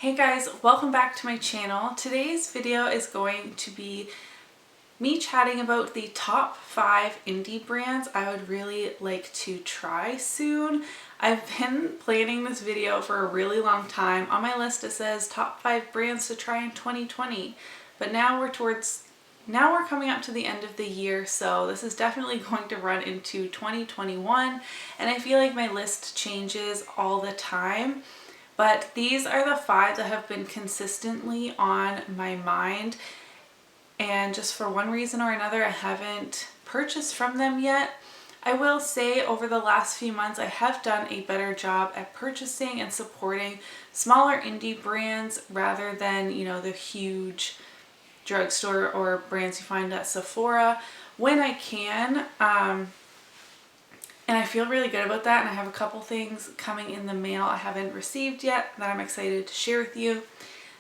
Hey guys, welcome back to my channel. Today's video is going to be me chatting about the top 5 indie brands I would really like to try soon. I've been planning this video for a really long time. On my list it says top 5 brands to try in 2020, but now we're coming up to the end of the year, so this is definitely going to run into 2021, and I feel like my list changes all the time. But these are the 5 that have been consistently on my mind, and just for one reason or another I haven't purchased from them yet. I will say over the last few months I have done a better job at purchasing and supporting smaller indie brands rather than, you know, the huge drugstore or brands you find at Sephora when I can. And I feel really good about that, and I have a couple things coming in the mail I haven't received yet that I'm excited to share with you.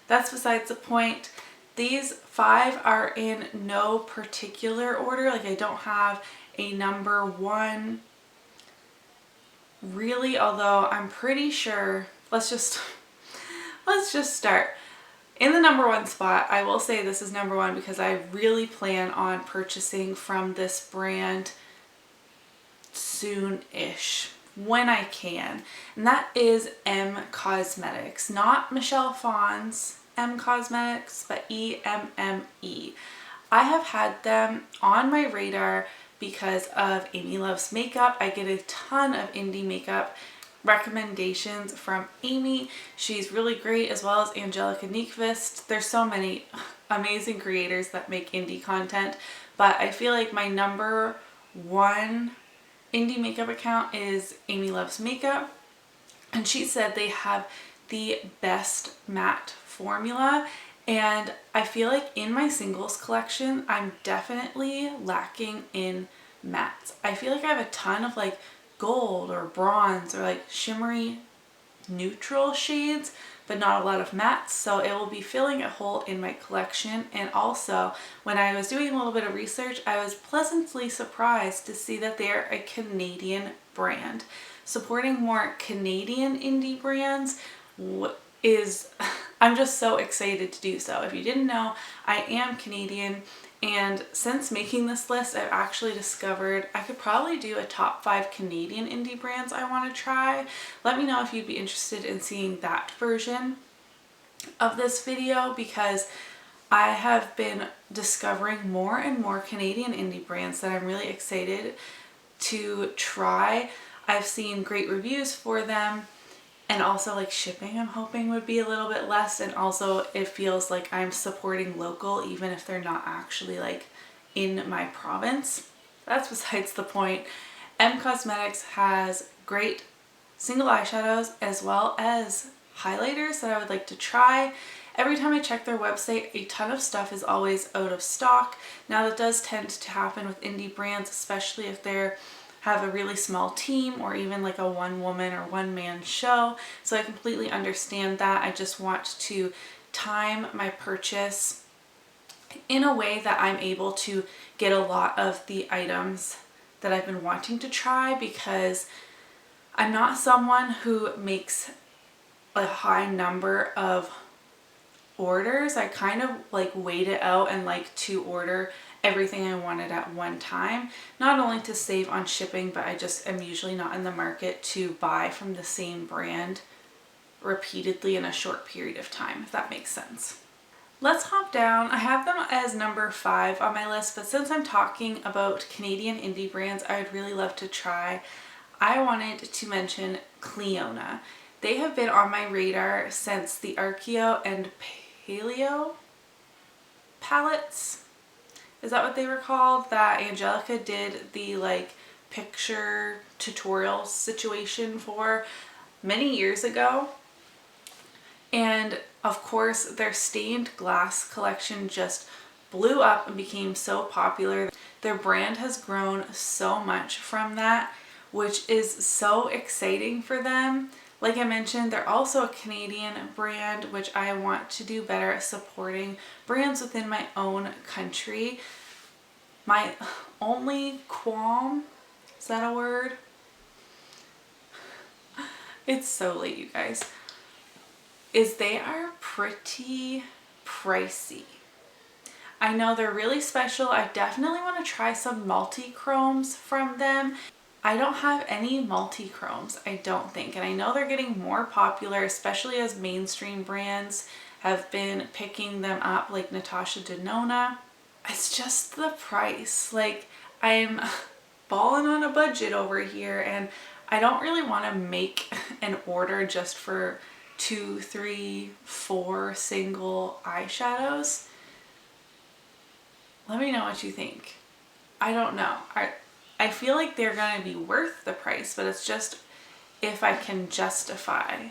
That's besides the point. These 5 are in no particular order. Like, I don't have a number 1 really, although I'm pretty sure, let's just start. In the number 1 spot, I will say this is number 1 because I really plan on purchasing from this brand soon-ish when I can, and that is M Cosmetics, not Michelle Phan's M Cosmetics, but EMME. I have had them on my radar because of Amy Loves Makeup. I get a ton of indie makeup recommendations from Amy. She's really great, as well as Angelica Nyqvist. There's so many amazing creators that make indie content, but I feel like my number 1 indie makeup account is Amy Loves Makeup, and she said they have the best matte formula, and I feel like in my singles collection I'm definitely lacking in mattes. I feel like I have a ton of like gold or bronze or like shimmery neutral shades, but not a lot of mattes, so it will be filling a hole in my collection. And also, when I was doing a little bit of research, I was pleasantly surprised to see that they're a Canadian brand. Supporting more Canadian indie brands is I'm just so excited to do so. If you didn't know, I am Canadian, and since making this list I've actually discovered I could probably do a top 5 Canadian indie brands I want to try. Let me know if you'd be interested in seeing that version of this video, because I have been discovering more and more Canadian indie brands that I'm really excited to try. I've seen great reviews for them, and also like shipping I'm hoping would be a little bit less, and also it feels like I'm supporting local even if they're not actually like in my province. That's besides the point. M Cosmetics has great single eyeshadows as well as highlighters that I would like to try. Every time I check their website, a ton of stuff is always out of stock. Now that does tend to happen with indie brands, especially if they're have a really small team or even like a one-woman or one-man show. So I completely understand that. I just want to time my purchase in a way that I'm able to get a lot of the items that I've been wanting to try, because I'm not someone who makes a high number of orders. I kind of like wait it out and like to order everything I wanted at one time, not only to save on shipping, but I just am usually not in the market to buy from the same brand repeatedly in a short period of time, if that makes sense. Let's hop down. I have them as number 5 on my list, but since I'm talking about Canadian indie brands I would really love to try, I wanted to mention Clionadh. They have been on my radar since the Archeo and Paleo palettes. Is that what they were called? That Angelica did the like picture tutorial situation for many years ago. And of course their stained glass collection just blew up and became so popular. Their brand has grown so much from that, which is so exciting for them. Like I mentioned, they're also a Canadian brand, which I want to do better at supporting brands within my own country. My only qualm, is that a word? It's so late, you guys. is they are pretty pricey. I know they're really special. I definitely want to try some multi-chromes from them. I don't have any multi-chromes, I don't think. And I know they're getting more popular, especially as mainstream brands have been picking them up, like Natasha Denona. It's just the price. Like, I'm balling on a budget over here, and I don't really want to make an order just for 2, 3, 4 single eyeshadows. Let me know what you think. I don't know. I feel like they're going to be worth the price, but it's just if I can justify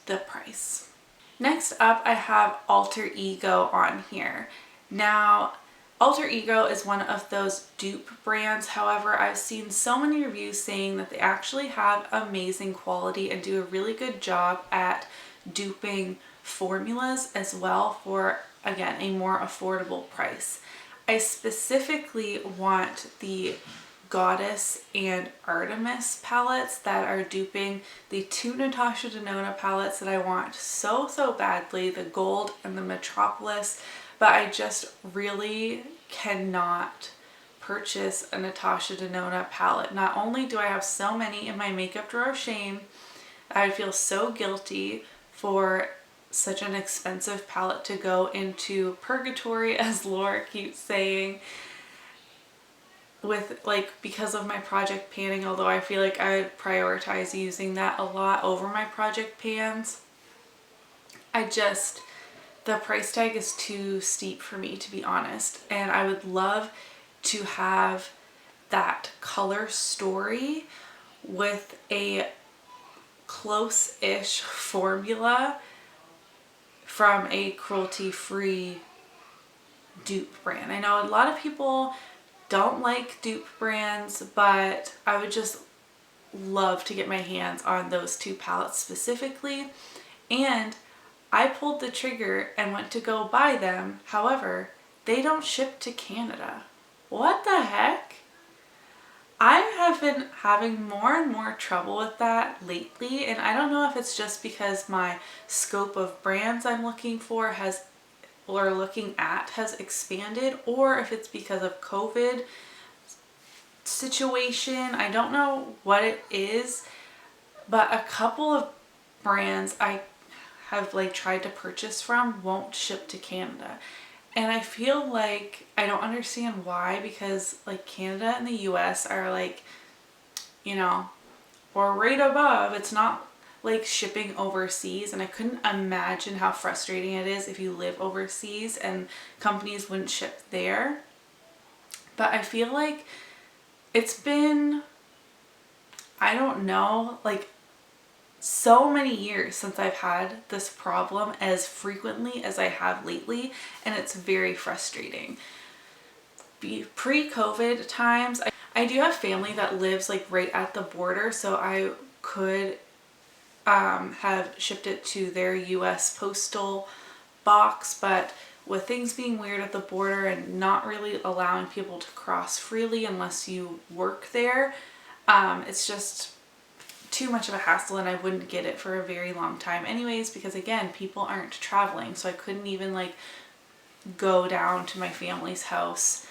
the price. Next up, I have Alter Ego on here. Now, Alter Ego is one of those dupe brands. However, I've seen so many reviews saying that they actually have amazing quality and do a really good job at duping formulas as well for, again, a more affordable price. I specifically want the Goddess and Artemis palettes that are duping the 2 Natasha Denona palettes that I want so badly, the Gold and the Metropolis, but I just really cannot purchase a Natasha Denona palette. Not only do I have so many in my makeup drawer of shame, I feel so guilty for such an expensive palette to go into purgatory, as Laura keeps saying, with because of my project panning, although I feel like I prioritize using that a lot over my project pans. The price tag is too steep for me, to be honest, and I would love to have that color story with a close-ish formula from a cruelty-free dupe brand. I know a lot of people don't like dupe brands, but I would just love to get my hands on those 2 palettes specifically. And I pulled the trigger and went to go buy them. However, they don't ship to Canada. What the heck? I have been having more and more trouble with that lately, and I don't know if it's just because my scope of brands I'm looking at has expanded, or if it's because of COVID situation. I don't know what it is, but a couple of brands I have tried to purchase from won't ship to Canada. And I feel like I don't understand why, because Canada and the US are or right above. It's not like shipping overseas, and I couldn't imagine how frustrating it is if you live overseas and companies wouldn't ship there. But I feel like it's been, I don't know, so many years since I've had this problem as frequently as I have lately, and it's very frustrating. Pre-COVID times, I do have family that lives right at the border, so I could have shipped it to their US postal box, but with things being weird at the border and not really allowing people to cross freely unless you work there, it's just too much of a hassle, and I wouldn't get it for a very long time anyways, because again, people aren't traveling, so I couldn't even go down to my family's house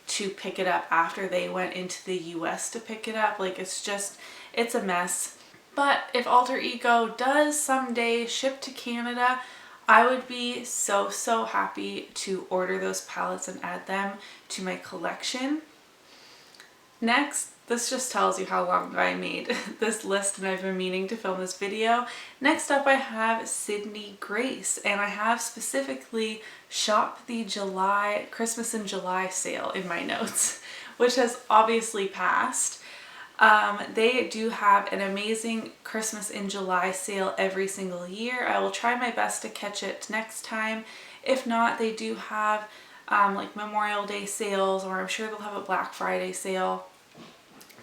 to pick it up after they went into the US to pick it up. It's a mess. But if Alter Ego does someday ship to Canada, I would be so happy to order those palettes and add them to my collection. Next, this just tells you how long I made this list and I've been meaning to film this video. Next up, I have Sydney Grace, and I have specifically shop the Christmas in July sale in my notes, which has obviously passed. They do have an amazing Christmas in July sale every single year. I will try my best to catch it next time. If not, they do have Memorial Day sales, or I'm sure they'll have a Black Friday sale.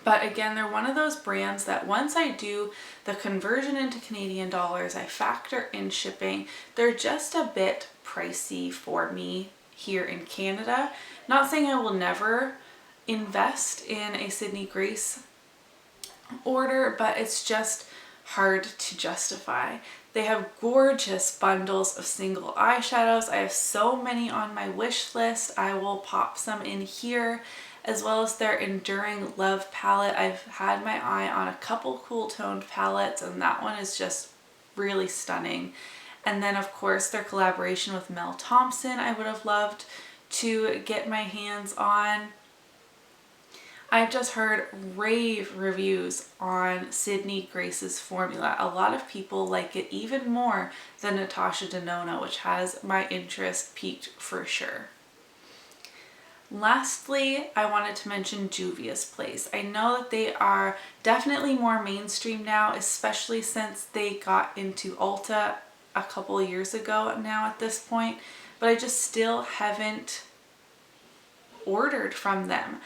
But again, they're one of those brands that once I do the conversion into Canadian dollars, I factor in shipping, they're just a bit pricey for me here in Canada. Not saying I will never invest in a Sydney Grace order, but it's just hard to justify. They have gorgeous bundles of single eyeshadows. I have so many on my wish list. I will pop some in here, as well as their Enduring Love palette. I've had my eye on a couple cool toned palettes, and that one is just really stunning. And then of course their collaboration with Mel Thompson I would have loved to get my hands on. I've just heard rave reviews on Sydney Grace's formula. A lot of people like it even more than Natasha Denona, which has my interest piqued for sure. Lastly, I wanted to mention Juvia's Place. I know that they are definitely more mainstream now, especially since they got into Ulta a couple years ago now at this point, but I just still haven't ordered from them.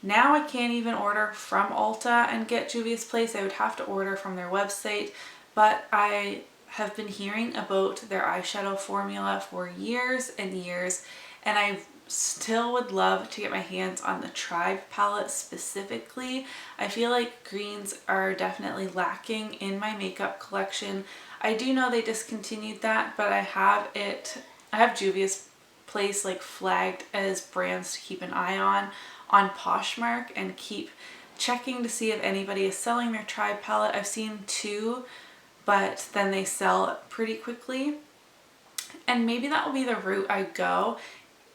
Now I can't even order from Ulta and get Juvia's Place. I would have to order from their website, but I have been hearing about their eyeshadow formula for years and years, and I still would love to get my hands on the Tribe palette specifically. I feel like greens are definitely lacking in my makeup collection. I do know they discontinued that, but I have Juvia's Place like flagged as brands to keep an eye on Poshmark, and keep checking to see if anybody is selling their Tribe palette. I've seen two, but then they sell pretty quickly, and maybe that will be the route I go.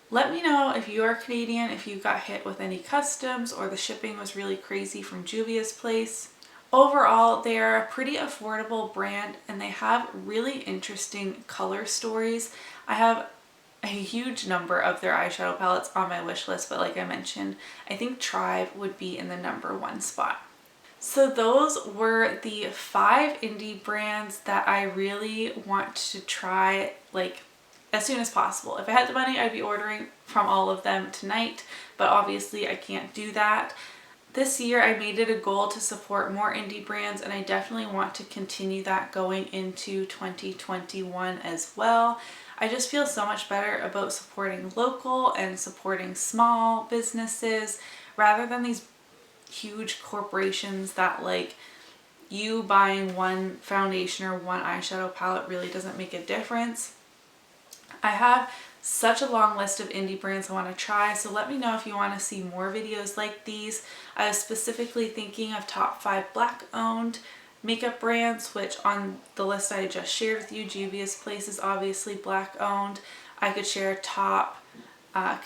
Let me know if you are Canadian, if you got hit with any customs or the shipping was really crazy from Juvia's Place. Overall, they are a pretty affordable brand, and they have really interesting color stories. I have a huge number of their eyeshadow palettes on my wish list, but like I mentioned, I think Tribe would be in the #1 spot. So those were the 5 indie brands that I really want to try like as soon as possible. If I had the money, I'd be ordering from all of them tonight, but obviously I can't do that. This year I made it a goal to support more indie brands, and I definitely want to continue that going into 2021 as well. I just feel so much better about supporting local and supporting small businesses rather than these huge corporations that, like, you buying one foundation or one eyeshadow palette really doesn't make a difference. I have such a long list of indie brands I want to try, so let me know if you want to see more videos like these. I was specifically thinking of top 5 Black owned makeup brands, which on the list I just shared with you, Juvia's Place is obviously Black owned. I could share top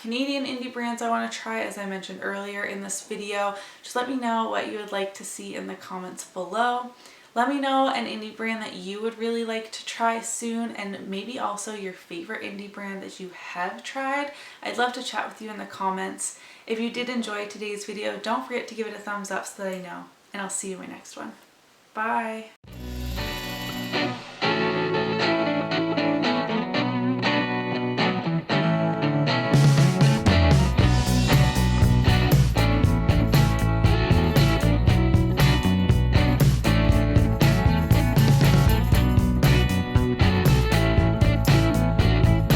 Canadian indie brands I want to try, as I mentioned earlier in this video. Just let me know what you would like to see in the comments below. Let me know an indie brand that you would really like to try soon, and maybe also your favorite indie brand that you have tried. I'd love to chat with you in the comments. If you did enjoy today's video, don't forget to give it a thumbs up so that I know, and I'll see you in my next one. Bye!